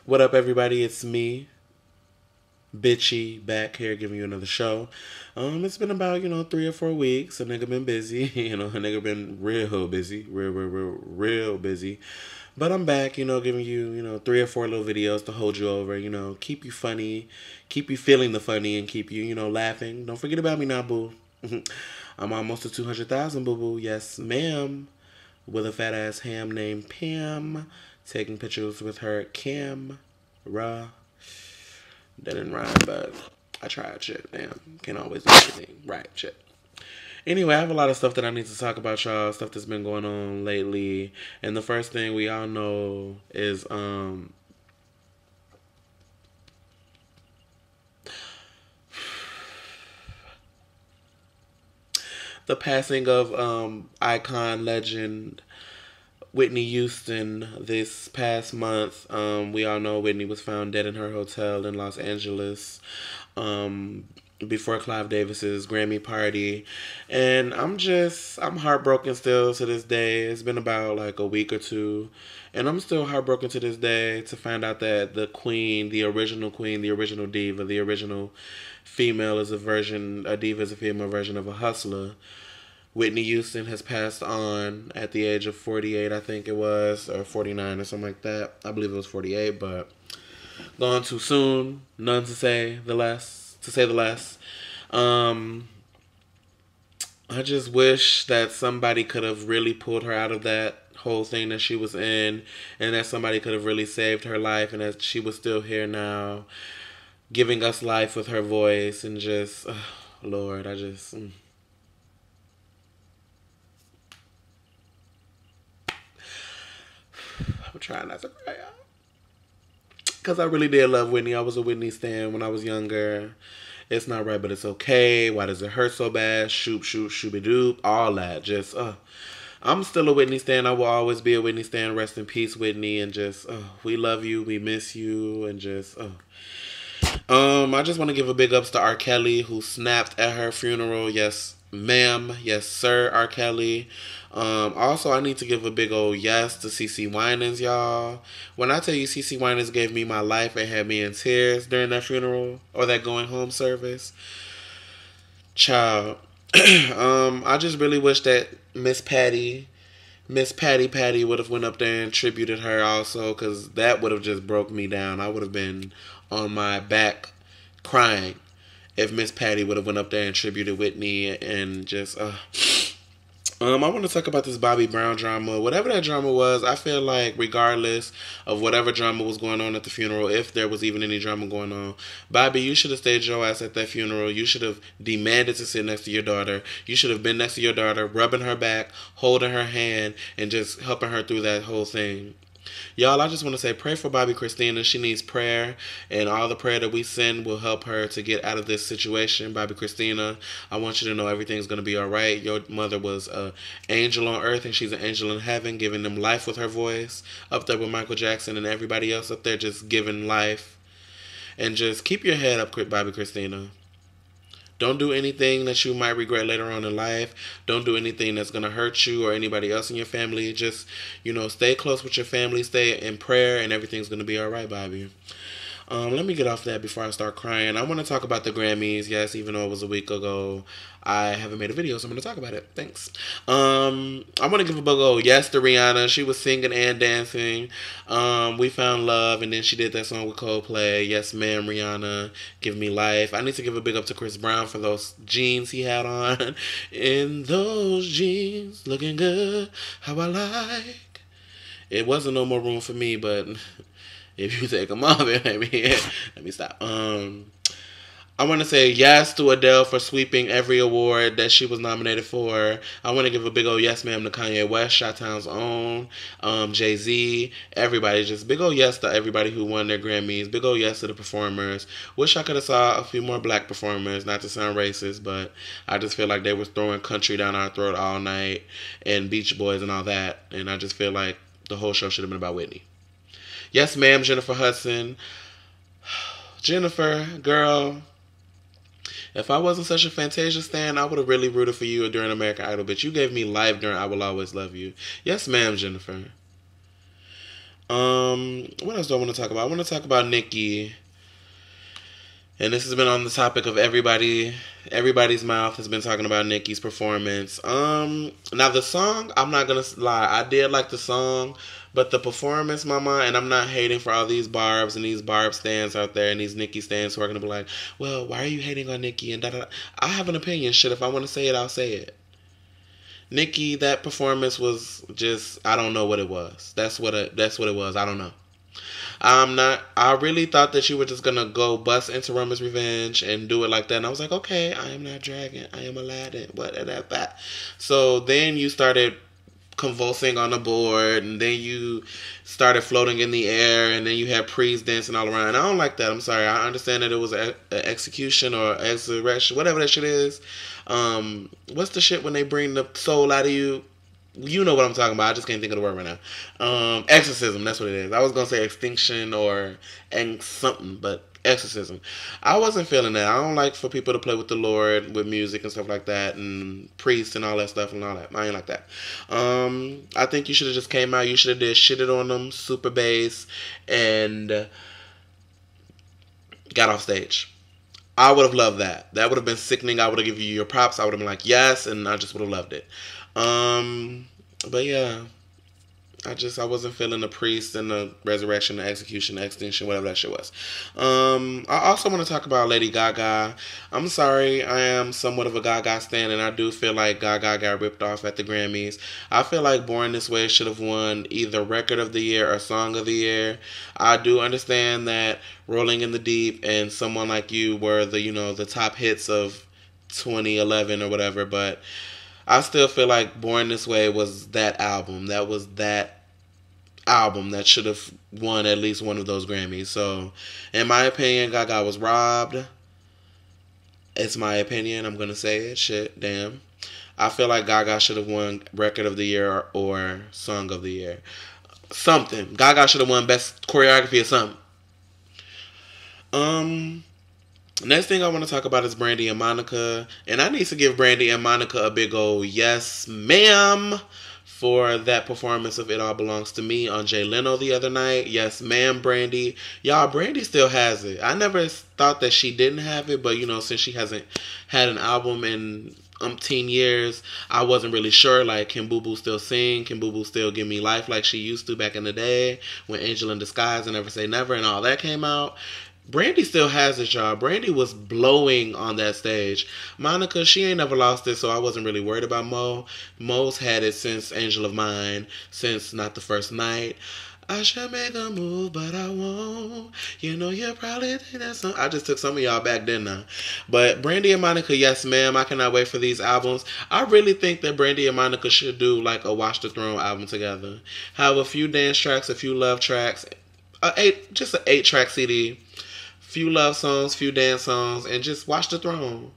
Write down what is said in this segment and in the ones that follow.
What up, everybody? It's me, Bitchy, back here giving you another show. It's been about 3 or 4 weeks. A nigga been busy. A nigga been real busy, real busy. But I'm back. Giving you 3 or 4 little videos to hold you over. Keep you funny, keep you feeling the funny, and keep you laughing. Don't forget about me now, boo. I'm almost to 200,000, boo boo. Yes, ma'am. With a fat ass ham named Pam, taking pictures with her camera. That didn't rhyme, but I tried. Shit, damn, can't always do everything right. Shit. Anyway, I have a lot of stuff that I need to talk about, y'all. Stuff that's been going on lately, and the first thing we all know is the passing of icon legend Whitney Houston this past month. We all know Whitney was found dead in her hotel in Los Angeles before Clive Davis's Grammy party. And I'm heartbroken still to this day. It's been about like a week or two. And I'm still heartbroken to this day to find out that the queen, the original diva, the original female a diva is a female version of a hustler. Whitney Houston has passed on at the age of 48, I think it was, or 49 or something like that. I believe it was 48, but gone too soon. None to say the less. To say the less. I just wish that somebody could have really pulled her out of that whole thing that she was in, and that somebody could have really saved her life, and that she was still here now, giving us life with her voice, and just, Lord, I just... I'm trying not to cry out. Because I really did love Whitney. I was a Whitney stan when I was younger. It's not right, but it's okay. Why does it hurt so bad? Shoop, shoop, shooby doop. All that. Just, I'm still a Whitney stan. I will always be a Whitney stan. Rest in peace, Whitney. And just, we love you. We miss you. And just, I just want to give a big ups to R. Kelly, who snapped at her funeral. Yes, ma'am. Yes, sir, R. Kelly. Also, I need to give a big old yes to CeCe Winans, y'all. When I tell you CeCe Winans gave me my life and had me in tears during that funeral or that going home service, child. I just really wish that Miss Patty would have went up there and tributed her also, because that would have just broke me down. I would have been on my back crying if Miss Patty would have went up there and tributed Whitney and just I want to talk about this Bobby Brown drama. Whatever that drama was, I feel like regardless of whatever drama was going on at the funeral, if there was even any drama going on, Bobby, you should have stayed your ass at that funeral. You should have demanded to sit next to your daughter. You should have been next to your daughter, rubbing her back, holding her hand, and just helping her through that whole thing. Y'all, I just want to say pray for Bobby Christina. She needs prayer, and all the prayer that we send will help her to get out of this situation. Bobby Christina, I want you to know everything's going to be all right. Your mother was an angel on earth, and she's an angel in heaven, giving them life with her voice, up there with Michael Jackson and everybody else up there just giving life. And just keep your head up, Bobby Christina. Don't do anything that you might regret later on in life. Don't do anything that's going to hurt you or anybody else in your family. Just, stay close with your family. Stay in prayer, and everything's going to be all right, Bobby. Let me get off that before I start crying. I want to talk about the Grammys. Yes, even though it was a week ago, I haven't made a video, so I'm going to talk about it. Thanks. I want to give a big old yes to Rihanna. She was singing and dancing. We Found Love, and then she did that song with Coldplay. Yes, ma'am, Rihanna. Give me life. I need to give a big up to Chris Brown for those jeans he had on. In those jeans, looking good, how I like. It wasn't no more room for me, but... if you take them off, let me stop. I want to say yes to Adele for sweeping every award that she was nominated for. I want to give a big old yes, ma'am, to Kanye West, Chi-Town's own, Jay-Z, everybody. Just big old yes to everybody who won their Grammys. Big old yes to the performers. Wish I could have saw a few more black performers, not to sound racist, but I just feel like they were throwing country down our throat all night and Beach Boys and all that. And I just feel like the whole show should have been about Whitney. Yes, ma'am, Jennifer Hudson. Jennifer, girl, if I wasn't such a Fantasia stan, I would have really rooted for you during American Idol, but you gave me life during I Will Always Love You. Yes, ma'am, Jennifer. What else do I want to talk about? I want to talk about Nicki. And this has been on the topic of everybody's mouth has been talking about Nicki's performance. Now the song, I'm not gonna lie, I did like the song, but the performance, mama, and I'm not hating for all these Barbs and these Barb stands out there and these Nicki stands who are gonna be like, well, why are you hating on Nicki and da da. I have an opinion. Shit, if I want to say it, I'll say it. Nicki, that performance was just, I don't know what it was. That's what it was. I don't know. I'm not. I really thought that you were just gonna go bust into Roman's Revenge and do it like that, and I was like, okay, I am not Dragon, I am Aladdin, what that. So then you started convulsing on the board, and then you started floating in the air, and then you had priests dancing all around. And I don't like that. I'm sorry. I understand that it was an execution or execution, whatever that shit is. What's the shit when they bring the soul out of you? You know what I'm talking about. I just can't think of the word right now. Exorcism. That's what it is. I was gonna say extinction or something, but exorcism. I wasn't feeling that. I don't like for people to play with the Lord with music and stuff like that, and priests and all that stuff and all that. I ain't like that. I think you should have just came out. You should have did shitted on them, super bass, and got off stage. I would have loved that. That would have been sickening. I would have given you your props. I would have been like, yes, and I just would have loved it. But yeah, I wasn't feeling the priest and the resurrection, the execution, the extinction, whatever that shit was. I also want to talk about Lady Gaga. I'm sorry, I am somewhat of a Gaga stan, and I do feel like Gaga got ripped off at the Grammys. I feel like Born This Way should have won either Record of the Year or Song of the Year. I do understand that Rolling in the Deep and Someone Like You were the top hits of 2011 or whatever, but I still feel like Born This Way was that album. That was that album that should have won at least one of those Grammys. So, in my opinion, Gaga was robbed. It's my opinion. I'm going to say it. Shit, damn. I feel like Gaga should have won Record of the Year or Song of the Year. Something. Gaga should have won Best Choreography or something. Next thing I want to talk about is Brandy&Monica. And I need to give Brandy&Monica a big old yes, ma'am, for that performance of It All Belongs to Me on Jay Leno the other night. Yes, ma'am, Brandy. Y'all, Brandy still has it. I never thought that she didn't have it, but, since she hasn't had an album in umpteen years, I wasn't really sure, like, can Boo Boo still sing? Can Boo Boo still give me life like she used to back in the day when Angel in Disguise and Never Say Never and all that came out? Brandy still has it, y'all. Brandy was blowing on that stage. Monica, she ain't never lost it, so I wasn't really worried about Mo. Mo's had it since Angel of Mine, since Not the First Night. I should make a move, but I won't. You probably think that's some. I just took some of y'all back, didn't I? But Brandy&Monica, yes, ma'am. I cannot wait for these albums. I really think that Brandy&Monica should do like a Watch the Throne album together. Have a few dance tracks, a few love tracks, just an 8-track CD. Few love songs, few dance songs, and just watch the throne.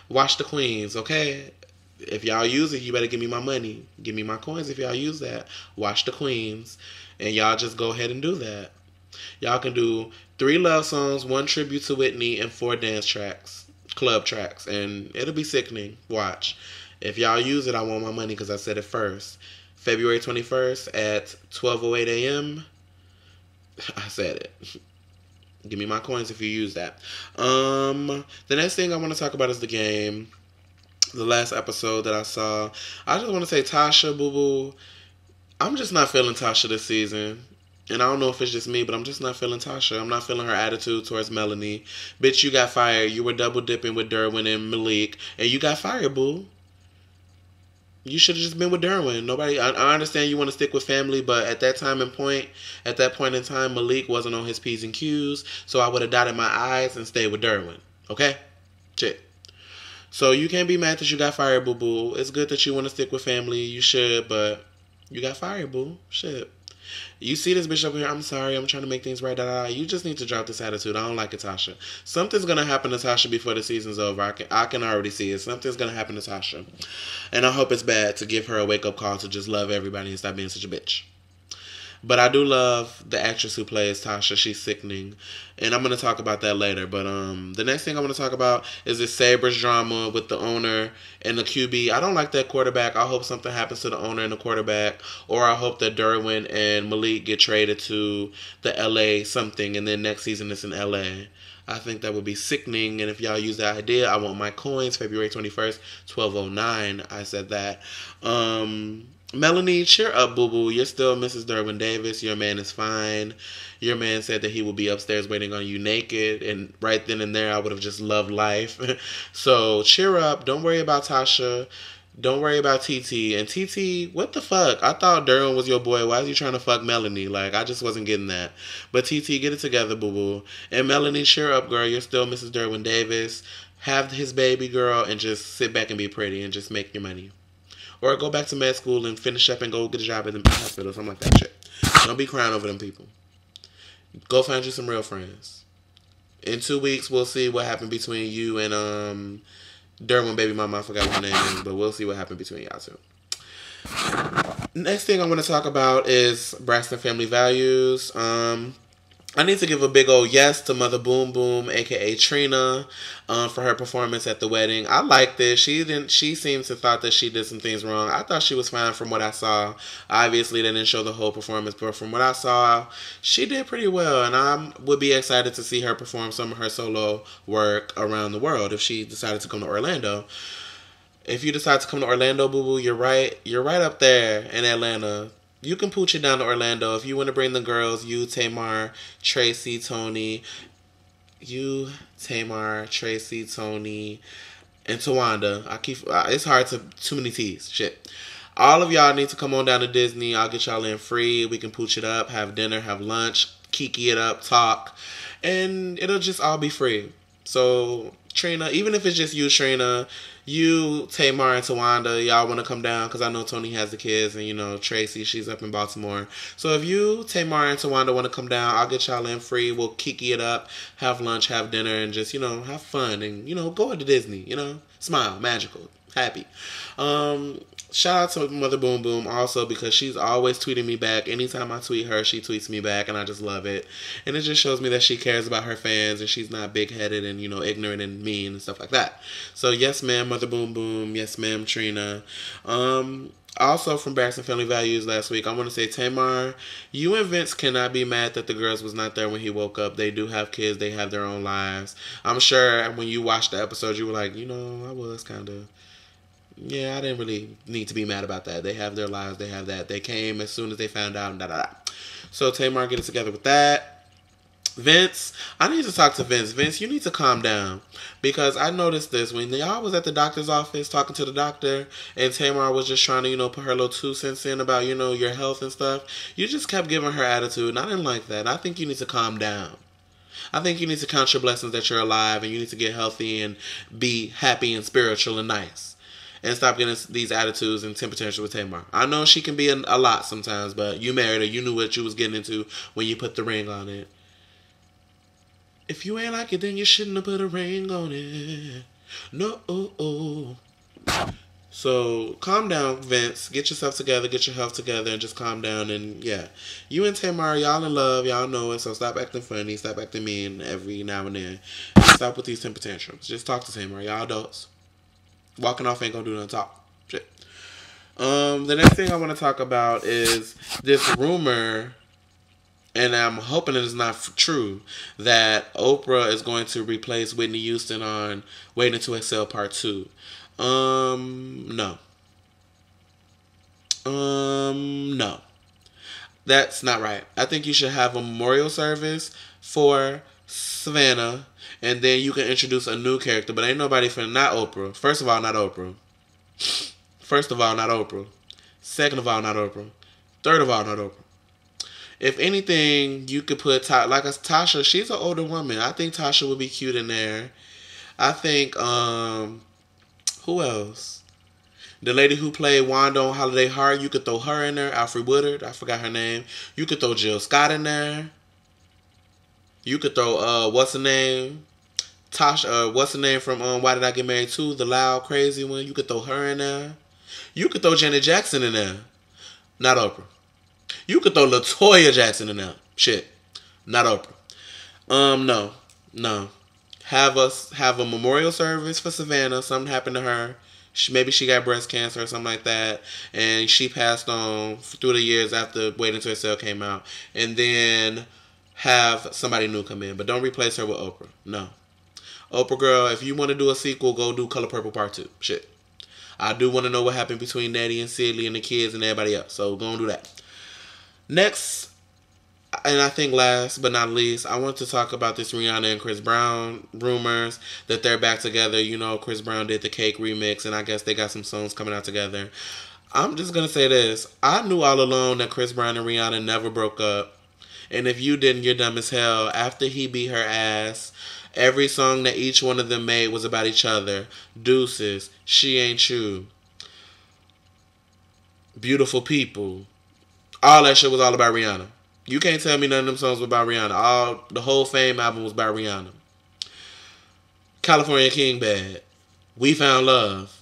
Watch the queens, okay? If y'all use it, you better give me my money. Give me my coins if y'all use that. Watch the queens. And y'all just go ahead and do that. Y'all can do 3 love songs, 1 tribute to Whitney, and 4 dance tracks. Club tracks. And it'll be sickening. Watch. If y'all use it, I want my money because I said it first. February 21st at 12:08 a.m. I said it. Give me my coins if you use that. The next thing I want to talk about is the game. The last episode that I saw. I just want to say, Tasha, Boo Boo, I'm just not feeling Tasha this season. And I don't know if it's just me, but I'm just not feeling Tasha. I'm not feeling her attitude towards Melanie. Bitch, you got fired. You were double dipping with Derwin and Malik. And you got fired, boo. You should have just been with Derwin. I understand you want to stick with family, but at that point in time, Malik wasn't on his P's and Q's, so I would have dotted my I's and stayed with Derwin. Okay? Shit. So you can't be mad that you got fired, boo boo. It's good that you want to stick with family. You should, but you got fired, boo. Shit. You see this bitch over here, I'm sorry, I'm trying to make things right. You just need to drop this attitude. I don't like it, Tasha. Something's going to happen to Tasha before the season's over. I can already see it. Something's going to happen to Tasha. And I hope it's bad to give her a wake-up call to just love everybody and stop being such a bitch. But I do love the actress who plays Tasha. She's sickening. And I'm going to talk about that later. But the next thing I want to talk about is this Sabres drama with the owner and the QB. I don't like that quarterback. I hope something happens to the owner and the quarterback. Or I hope that Derwin and Malik get traded to the LA something. And then next season it's in LA. I think that would be sickening. And if y'all use that idea, I want my coins. February 21st, 12:09. I said that. Melanie, cheer up, boo-boo. You're still Mrs. Derwin Davis. Your man is fine. Your man said that he will be upstairs waiting on you naked. And right then and there, I would have just loved life. So cheer up. Don't worry about Tasha. Don't worry about TT. And TT, what the fuck? I thought Derwin was your boy. Why is he trying to fuck Melanie? Like, I just wasn't getting that. But TT, get it together, boo-boo. And Melanie, cheer up, girl. You're still Mrs. Derwin Davis. Have his baby, girl, and just sit back and be pretty and just make your money. Or go back to med school and finish up and go get a job at the hospital. Something like that shit. Don't be crying over them people. Go find you some real friends. In 2 weeks, we'll see what happened between you and Derwin baby mama. I forgot what her name is, but we'll see what happened between y'all two. Next thing I want to talk about is Braxton Family Values. I need to give a big old yes to Mother Boom Boom, aka Trina, for her performance at the wedding. I like this. She seems to thought that she did some things wrong. I thought she was fine from what I saw. Obviously, they didn't show the whole performance, but from what I saw, she did pretty well. And I would be excited to see her perform some of her solo work around the world if she decided to come to Orlando. If you decide to come to Orlando, boo boo, you're right. You're right up there in Atlanta. You can pooch it down to Orlando. If you want to bring the girls, you, Tamar, Tracy, Tony, and Tawanda. It's hard to, too many T's. Shit. All of y'all need to come on down to Disney. I'll get y'all in free. We can pooch it up, have dinner, have lunch, kiki it up, talk, and it'll just all be free. So, Trina, even if it's just you, Trina, you, Tamar, and Tawanda, y'all want to come down because I know Tony has the kids and, you know, Tracy, she's up in Baltimore. So if you, Tamar, and Tawanda want to come down, I'll get y'all in free. We'll kiki it up, have lunch, have dinner, and just, you know, have fun and, you know, go to Disney, you know, smile, magical, happy. Shout out to Mother Boom Boom also because she's always tweeting me back. Anytime I tweet her, she tweets me back, and I just love it. And it just shows me that she cares about her fans and she's not big-headed and, you know, ignorant and mean and stuff like that. So, yes, ma'am, Mother Boom Boom. Yes, ma'am, Trina. Also from Braxton Family Values last week, I want to say, Tamar, you and Vince cannot be mad that the girls was not there when he woke up. They do have kids. They have their own lives. I'm sure when you watched the episode, you were like, you know, I was kind of... Yeah, I didn't really need to be mad about that. They have their lives. They have that. They came as soon as they found out. And So Tamar, get it together with that. Vince, I need to talk to Vince. Vince, you need to calm down. Because I noticed this. When y'all was at the doctor's office talking to the doctor and Tamar was just trying to, you know, put her little 2 cents in about, you know, your health and stuff, you just kept giving her attitude. And I didn't like that. I think you need to calm down. I think you need to count your blessings that you're alive and you need to get healthy and be happy and spiritual and nice. And stop getting these attitudes and temper with Tamar. I know she can be a lot sometimes, but you married her. You knew what you was getting into when you put the ring on it. If you ain't like it, then you shouldn't have put a ring on it. No. So, calm down, Vince. Get yourself together. Get your health together and just calm down. And, yeah. You and Tamar, y'all in love. Y'all know it. So, stop acting funny. Stop acting mean every now and then. And stop with these temper tantrums. Just talk to Tamar. Y'all adults. Walking off ain't gonna do nothing to talk. Shit. The next thing I want to talk about is this rumor, and I'm hoping it is not true, that Oprah is going to replace Whitney Houston on Waiting to Exhale Part 2. No. No. That's not right. I think you should have a memorial service for Savannah, and then you can introduce a new character, but ain't nobody not Oprah. First of all, not Oprah. Second of all, not Oprah. Third of all, not Oprah. If anything, you could put like Tasha. She's an older woman. I think Tasha would be cute in there. I think who else? The lady who played Wanda on Holiday Heart. You could throw her in there. Alfred Woodard. I forgot her name. You could throw Jill Scott in there. You could throw what's her name? Tasha, what's the name from Why Did I Get Married 2? The loud, crazy one. You could throw her in there. You could throw Janet Jackson in there. Not Oprah. You could throw LaToya Jackson in there. Shit. Not Oprah. No. Have a memorial service for Savannah. Something happened to her. Maybe she got breast cancer or something like that, and she passed on through the years after Waiting to Exhale came out. And then have somebody new come in, but don't replace her with Oprah. No. Oprah girl, if you want to do a sequel, go do Color Purple Part 2. Shit. I do want to know what happened between Nettie and Celie and the kids and everybody else. So go and do that. Next, and I think last but not least, I want to talk about this Rihanna and Chris Brown rumors that they're back together. You know, Chris Brown did the Cake remix, and I guess they got some songs coming out together. I'm just going to say this. I knew all along that Chris Brown and Rihanna never broke up. And if you didn't, you're dumb as hell. After he beat her ass, every song that each one of them made was about each other. Deuces, She Ain't You, Beautiful People. All that shit was all about Rihanna. You can't tell me none of them songs were about Rihanna. The whole Fame album was about Rihanna. California King Bad. We Found Love.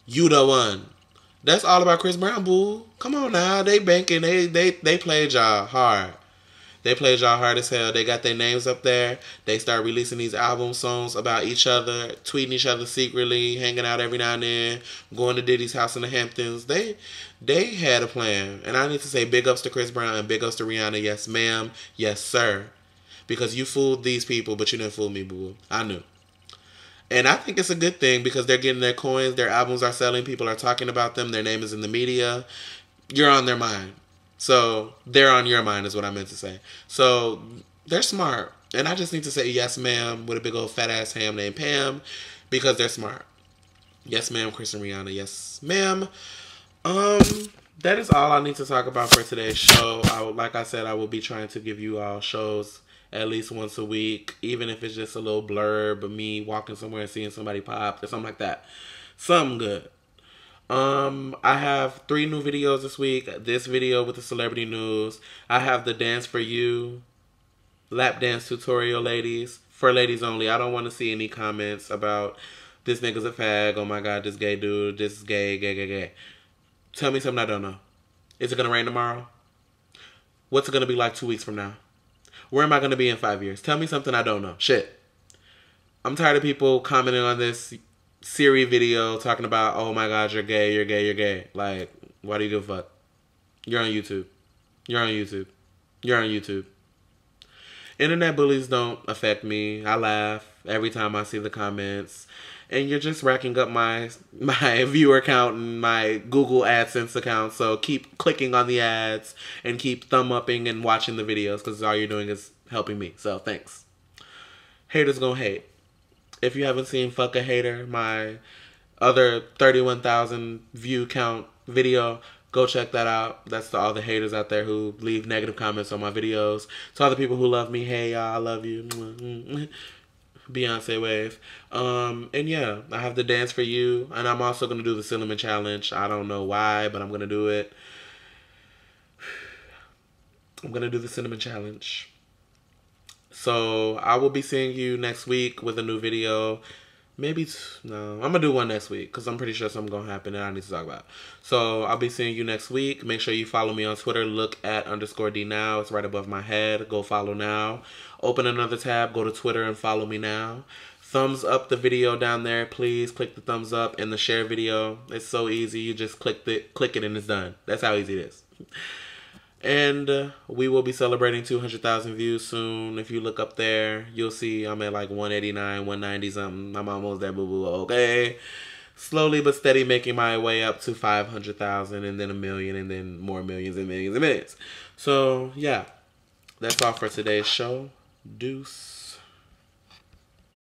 You the One. That's all about Chris Brown, boo. Come on now. They banking. They played y'all hard. They played y'all hard as hell. They got their names up there. They start releasing these album songs about each other, tweeting each other secretly, hanging out every now and then, going to Diddy's house in the Hamptons. They had a plan. And I need to say big ups to Chris Brown and big ups to Rihanna. Yes, ma'am. Yes, sir. Because you fooled these people, but you didn't fool me, boo. I knew. And I think it's a good thing because they're getting their coins. Their albums are selling. People are talking about them. Their name is in the media. You're on their mind. So, they're on your mind is what I meant to say. So, they're smart. And I just need to say yes, ma'am, with a big old fat ass ham named Pam, because they're smart. Yes, ma'am, Chris and Rihanna. Yes, ma'am. That is all I need to talk about for today's show. Like I said, I will be trying to give you all shows at least once a week, even if it's just a little blurb of me walking somewhere and seeing somebody pop or something like that. Something good. I have 3 new videos this week. This video with the celebrity news. I have the Dance for You lap dance tutorial, ladies. For ladies only. I don't want to see any comments about this nigga's a fag. Oh my god, this gay dude. This is gay. Tell me something I don't know. Is it going to rain tomorrow? What's it going to be like 2 weeks from now? Where am I going to be in 5 years? Tell me something I don't know. Shit. I'm tired of people commenting on this Siri video talking about, oh my god, you're gay. Like, why do you give a fuck? You're on YouTube. Internet bullies don't affect me. I laugh every time I see the comments. And you're just racking up my viewer count and my Google AdSense account. So keep clicking on the ads and keep thumb-upping and watching the videos because all you're doing is helping me. So thanks. Haters gonna hate. If you haven't seen Fuck a Hater, my other 31,000 view count video, go check that out. That's to all the haters out there who leave negative comments on my videos. To all the people who love me, hey y'all, I love you. Beyonce wave. And yeah, I have the Dance for You, and I'm also going to do the Cinnamon Challenge. I don't know why, but I'm going to do it. I'm going to do the Cinnamon Challenge. So, I will be seeing you next week with a new video. Maybe, no, I'm going to do one next week because I'm pretty sure something's going to happen that I need to talk about. So, I'll be seeing you next week. Make sure you follow me on Twitter. Look at _D now. It's right above my head. Go follow now. Open another tab. Go to Twitter and follow me now. Thumbs up the video down there. Please click the thumbs up and the share video. It's so easy. You just click it and it's done. That's how easy it is. And we will be celebrating 200,000 views soon. If you look up there, you'll see I'm at like 189, 190 something. I'm almost there, boo-boo. Okay. Slowly but steady making my way up to 500,000 and then 1 million and then more millions and millions and millions. So, yeah. That's all for today's show. Deuce.